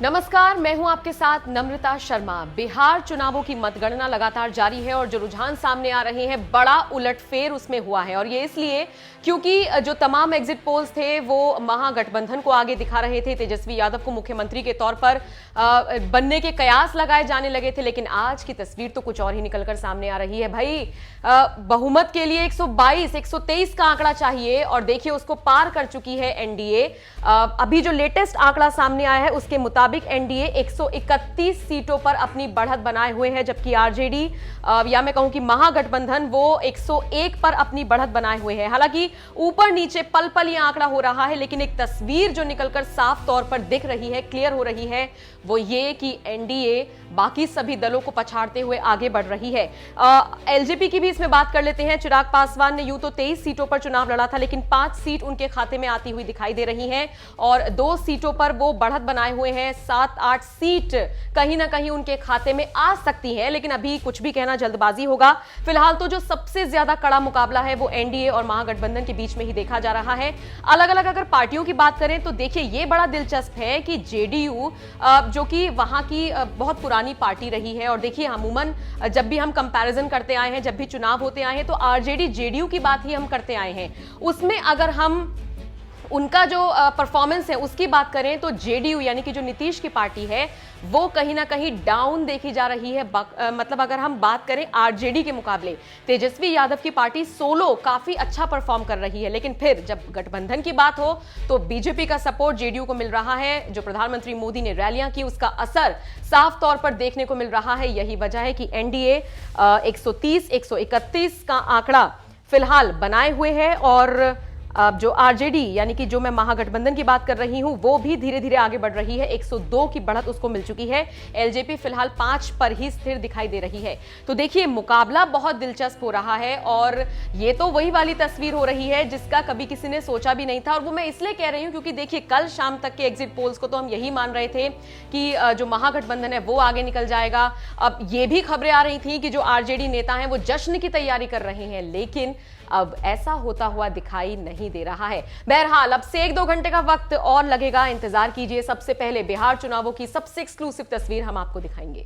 नमस्कार, मैं हूं आपके साथ नम्रता शर्मा। बिहार चुनावों की मतगणना लगातार जारी है और जो रुझान सामने आ रहे हैं, बड़ा उलटफेर उसमें हुआ है। और ये इसलिए क्योंकि जो तमाम एग्जिट पोल्स थे वो महागठबंधन को आगे दिखा रहे थे, तेजस्वी यादव को मुख्यमंत्री के तौर पर बनने के कयास लगाए जाने लगे थे। लेकिन आज की तस्वीर तो कुछ और ही निकलकर सामने आ रही है। भाई, बहुमत के लिए 122, 123 का आंकड़ा चाहिए और देखिए उसको पार कर चुकी है एनडीए। अभी जो लेटेस्ट आंकड़ा सामने आया है उसके मुताबिक एनडीए 131 सीटों पर अपनी बढ़त बनाए हुए है, जबकि आरजेडी या मैं कहूं कि महागठबंधन वो 101 पर अपनी बढ़त बनाए हुए है। हालांकि ऊपर नीचे पल पल ये आंकड़ा हो रहा है, लेकिन एक तस्वीर जो निकलकर साफ तौर पर दिख रही है, क्लियर हो रही है, वो ये कि एनडीए बाकी सभी दलों को पछाड़ते हुए आगे बढ़ रही है। एलजेपी की भी इसमें बात कर लेते हैं। चिराग पासवान ने यूं तो 23 सीटों पर चुनाव लड़ा था, लेकिन 5 सीट उनके खाते में आती हुई दिखाई दे रही हैं और 2 सीटों पर वो बढ़त बनाए हुए हैं। 7-8 सीट कहीं ना कहीं उनके खाते में आ सकती है, लेकिन अभी कुछ भी कहना जल्दबाजी होगा। फिलहाल तो जो सबसे ज्यादा कड़ा मुकाबला है वो एनडीए और महागठबंधन के बीच में ही देखा जा रहा है। अलग अलग अगर पार्टियों की बात करें तो देखिए ये बड़ा दिलचस्प है कि जेडीयू जो कि वहां की बहुत पुरानी पार्टी रही है, और देखिए अमूमन जब भी हम कंपैरिजन करते आए हैं, जब भी चुनाव होते आए हैं, तो आरजेडी जेडीयू की बात ही हम करते आए हैं। उसमें अगर हम उनका जो परफॉर्मेंस है उसकी बात करें तो जेडीयू यानी कि जो नीतीश की पार्टी है वो कहीं ना कहीं डाउन देखी जा रही है। मतलब अगर हम बात करें आरजेडी के मुकाबले, तेजस्वी यादव की पार्टी सोलो काफी अच्छा परफॉर्म कर रही है, लेकिन फिर जब गठबंधन की बात हो तो बीजेपी का सपोर्ट जेडीयू को मिल रहा है। जो प्रधानमंत्री मोदी ने रैलियां की उसका असर साफ तौर पर देखने को मिल रहा है। यही वजह है कि एनडीए 130, 131 का आंकड़ा फिलहाल बनाए हुए है और अब जो आरजेडी यानी कि जो मैं महागठबंधन की बात कर रही हूं वो भी धीरे धीरे आगे बढ़ रही है। 102 की बढ़त उसको मिल चुकी है। एलजेपी फिलहाल 5 पर ही स्थिर दिखाई दे रही है। तो देखिए मुकाबला बहुत दिलचस्प हो रहा है और ये तो वही वाली तस्वीर हो रही है जिसका कभी किसी ने सोचा भी नहीं था। और वो मैं इसलिए कह रही हूं क्योंकि देखिए कल शाम तक के एग्जिट पोल्स को तो हम यही मान रहे थे कि जो महागठबंधन है वो आगे निकल जाएगा। अब ये भी खबरें आ रही थी कि जो आरजेडी नेता हैं वो जश्न की तैयारी कर रहे हैं, लेकिन अब ऐसा होता हुआ दिखाई नहीं दे रहा है। बहरहाल अब से 1-2 घंटे का वक्त और लगेगा, इंतजार कीजिए। सबसे पहले बिहार चुनावों की सबसे एक्सक्लूसिव तस्वीर हम आपको दिखाएंगे।